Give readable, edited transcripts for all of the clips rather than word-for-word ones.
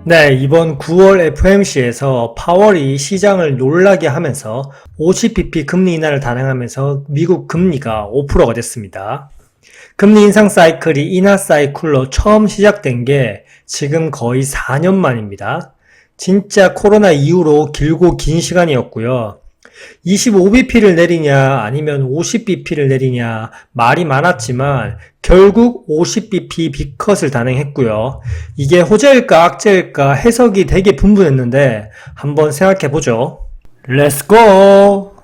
네, 이번 9월 FOMC에서 파월이 시장을 놀라게 하면서 50bp 금리 인하를 단행하면서 미국 금리가 5%가 됐습니다. 금리 인상 사이클이 인하 사이클로 처음 시작된 게 지금 거의 4년 만입니다. 진짜 코로나 이후로 길고 긴 시간이었고요. 25bp를 내리냐 아니면 50bp를 내리냐 말이 많았지만 결국 50bp B컷을 단행했고요. 이게 호재일까 악재일까 해석이 되게 분분했는데 한번 생각해보죠. 렛츠고!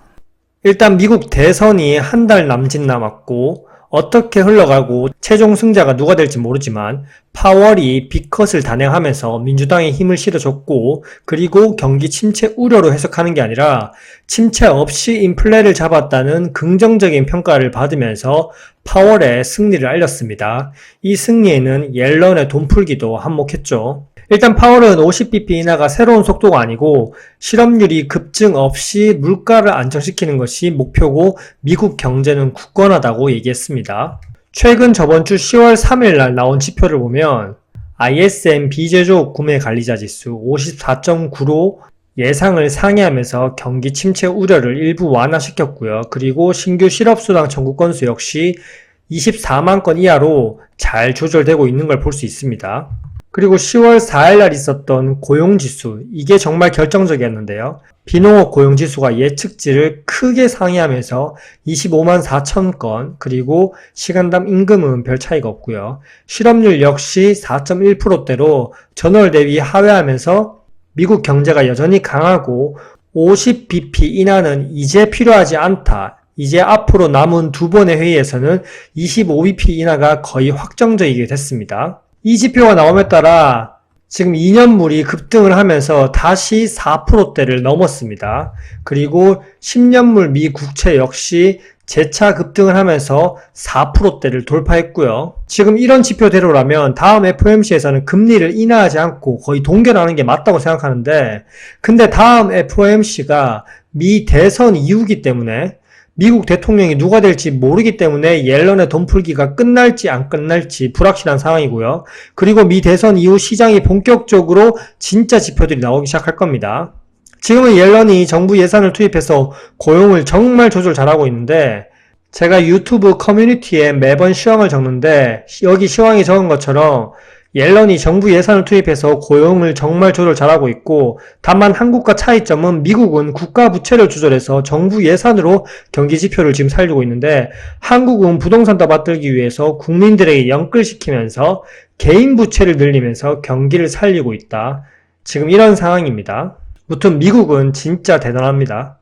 일단 미국 대선이 한 달 남짓 남았고 어떻게 흘러가고 최종 승자가 누가 될지 모르지만 파월이 B컷을 단행하면서 민주당에 힘을 실어줬고, 그리고 경기 침체 우려로 해석하는 게 아니라 침체 없이 인플레를 잡았다는 긍정적인 평가를 받으면서 파월의 승리를 알렸습니다. 이 승리에는 옐런의 돈풀기도 한몫했죠. 일단 파월은 50bp 인하가 새로운 속도가 아니고 실업률이 급증 없이 물가를 안정시키는 것이 목표고 미국 경제는 굳건하다고 얘기했습니다. 최근 저번 주 10월 3일 날 나온 지표를 보면 ISM 비제조업 구매 관리자 지수 54.9로 예상을 상회하면서 경기 침체 우려를 일부 완화시켰고요. 그리고 신규 실업수당 청구 건수 역시 24만 건 이하로 잘 조절되고 있는 걸 볼 수 있습니다. 그리고 10월 4일 날 있었던 고용지수, 이게 정말 결정적이었는데요. 비농업 고용지수가 예측치를 크게 상회하면서 25만 4천 건, 그리고 시간당 임금은 별 차이가 없고요. 실업률 역시 4.1%대로 전월 대비 하회하면서 미국 경제가 여전히 강하고 50bp 인하는 이제 필요하지 않다. 이제 앞으로 남은 두 번의 회의에서는 25bp 인하가 거의 확정적이게 됐습니다. 이 지표가 나옴에 따라 지금 2년물이 급등을 하면서 다시 4%대를 넘었습니다. 그리고 10년물 미 국채 역시 재차 급등을 하면서 4%대를 돌파했고요. 지금 이런 지표대로라면 다음 FOMC에서는 금리를 인하하지 않고 거의 동결하는 게 맞다고 생각하는데, 근데 다음 FOMC가 미 대선 이후기 때문에 미국 대통령이 누가 될지 모르기 때문에 옐런의 돈풀기가 끝날지 안 끝날지 불확실한 상황이고요. 그리고 미 대선 이후 시장이 본격적으로 진짜 지표들이 나오기 시작할 겁니다. 지금은 옐런이 정부 예산을 투입해서 고용을 정말 조절 잘하고 있는데, 제가 유튜브 커뮤니티에 매번 시황을 적는데 여기 시황이 적은 것처럼 옐런이 정부 예산을 투입해서 고용을 정말 조절 잘하고 있고, 다만 한국과 차이점은 미국은 국가 부채를 조절해서 정부 예산으로 경기 지표를 지금 살리고 있는데, 한국은 부동산 더 받들기 위해서 국민들에게 연끌시키면서 개인 부채를 늘리면서 경기를 살리고 있다. 지금 이런 상황입니다. 무튼 미국은 진짜 대단합니다.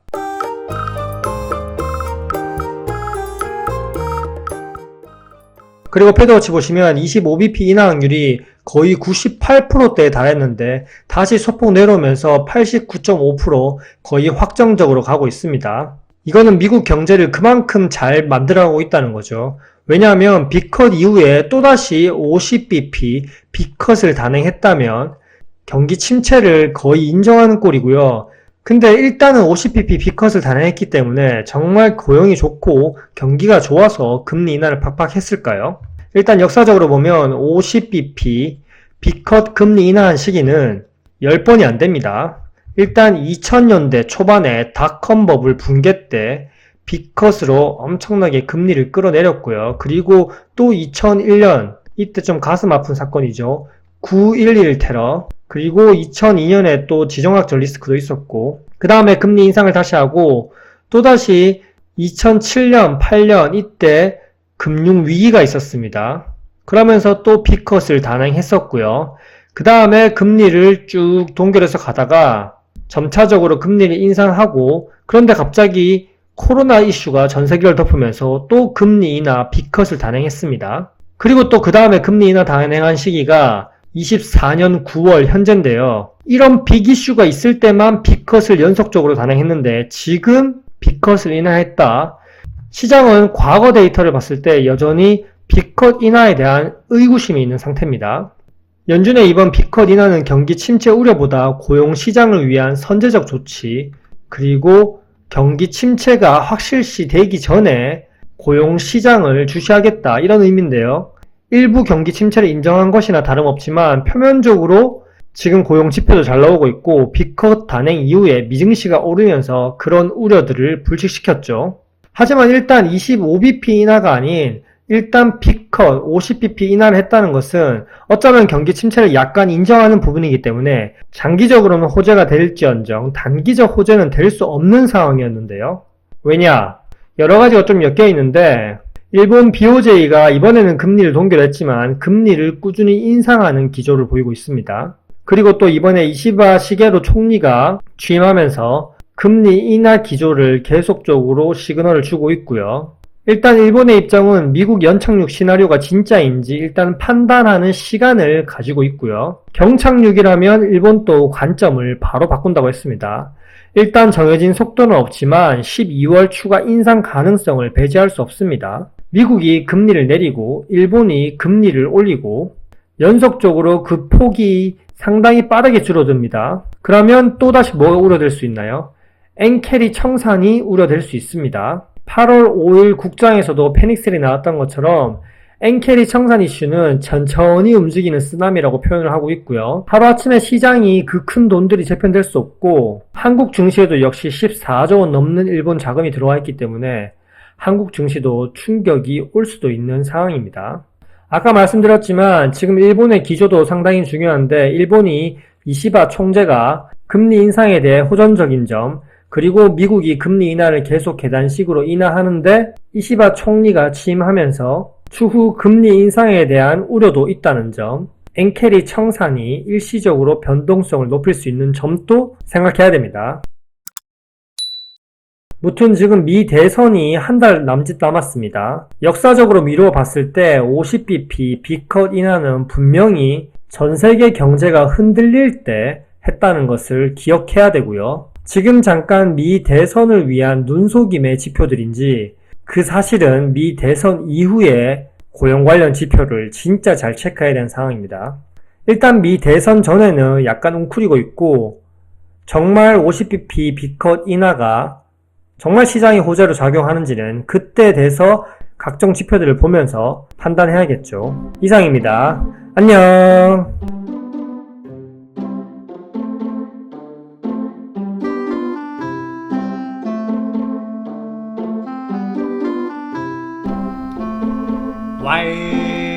그리고 패드워치 보시면 25bp 인하 확률이 거의 98%대에 달했는데 다시 소폭 내려오면서 89.5% 거의 확정적으로 가고 있습니다. 이거는 미국 경제를 그만큼 잘 만들어가고 있다는 거죠. 왜냐하면 B컷 이후에 또다시 50bp B컷을 단행했다면 경기 침체를 거의 인정하는 꼴이고요. 근데 일단은 50bp B컷을 단행했기 때문에 정말 고용이 좋고 경기가 좋아서 금리 인하를 팍팍 했을까요? 일단 역사적으로 보면 50bp B컷 금리 인하한 시기는 10번이 안 됩니다. 일단 2000년대 초반에 닷컴 버블 붕괴 때 B컷으로 엄청나게 금리를 끌어내렸고요. 그리고 또 2001년, 이때 좀 가슴 아픈 사건이죠. 9.11 테러. 그리고 2002년에 또 지정학적 리스크도 있었고, 그 다음에 금리 인상을 다시 하고, 또다시 2007년, 8년 이때 금융위기가 있었습니다. 그러면서 또 B컷을 단행했었고요. 그 다음에 금리를 쭉 동결해서 가다가 점차적으로 금리를 인상하고, 그런데 갑자기 코로나 이슈가 전 세계를 덮으면서 또 금리 인하 B컷을 단행했습니다. 그리고 또 그 다음에 금리 인하 단행한 시기가 24년 9월 현재인데요. 이런 빅 이슈가 있을 때만 B컷을 연속적으로 단행했는데 지금 B컷을 인하했다. 시장은 과거 데이터를 봤을 때 여전히 B컷 인하에 대한 의구심이 있는 상태입니다. 연준의 이번 B컷 인하는 경기 침체 우려보다 고용 시장을 위한 선제적 조치, 그리고 경기 침체가 확실시 되기 전에 고용 시장을 주시하겠다, 이런 의미인데요. 일부 경기 침체를 인정한 것이나 다름없지만 표면적으로 지금 고용 지표도 잘 나오고 있고 B컷 단행 이후에 미증시가 오르면서 그런 우려들을 불식시켰죠. 하지만 일단 25bp 인하가 아닌 일단 B컷 50bp 인하를 했다는 것은 어쩌면 경기 침체를 약간 인정하는 부분이기 때문에 장기적으로는 호재가 될지언정 단기적 호재는 될 수 없는 상황이었는데요. 왜냐? 여러 가지가 좀 엮여 있는데 일본 BOJ가 이번에는 금리를 동결했지만 금리를 꾸준히 인상하는 기조를 보이고 있습니다. 그리고 또 이번에 이시바 시게루 총리가 취임하면서 금리 인하 기조를 계속적으로 시그널을 주고 있고요. 일단 일본의 입장은 미국 연착륙 시나리오가 진짜인지 일단 판단하는 시간을 가지고 있고요. 경착륙이라면 일본도 관점을 바로 바꾼다고 했습니다. 일단 정해진 속도는 없지만 12월 추가 인상 가능성을 배제할 수 없습니다. 미국이 금리를 내리고 일본이 금리를 올리고 연속적으로 그 폭이 상당히 빠르게 줄어듭니다. 그러면 또다시 뭐가 우려될 수 있나요? 엔캐리 청산이 우려될 수 있습니다. 8월 5일 국장에서도 패닉셀이 나왔던 것처럼 엔캐리 청산 이슈는 천천히 움직이는 쓰나미라고 표현을 하고 있고요. 하루아침에 시장이 그 큰 돈들이 재편될 수 없고 한국 증시에도 역시 14조 원 넘는 일본 자금이 들어와 있기 때문에 한국 증시도 충격이 올 수도 있는 상황입니다. 아까 말씀드렸지만 지금 일본의 기조도 상당히 중요한데 일본이 이시바 총재가 금리 인상에 대해 호전적인 점 그리고 미국이 금리 인하를 계속 계단식으로 인하하는데 이시바 총리가 취임하면서 추후 금리 인상에 대한 우려도 있다는 점, 엔캐리 청산이 일시적으로 변동성을 높일 수 있는 점도 생각해야 됩니다. 무튼 지금 미 대선이 한 달 남짓 남았습니다. 역사적으로 미루어 봤을 때 50bp B컷 인하는 분명히 전 세계 경제가 흔들릴 때 했다는 것을 기억해야 되고요. 지금 잠깐 미 대선을 위한 눈속임의 지표들인지 그 사실은 미 대선 이후에 고용 관련 지표를 진짜 잘 체크해야 되는 상황입니다. 일단 미 대선 전에는 약간 웅크리고 있고 정말 50bp B컷 인하가 정말 시장이 호재로 작용하는지는 그때 돼서 각종 지표들을 보면서 판단해야겠죠. 이상입니다. 안녕. Why?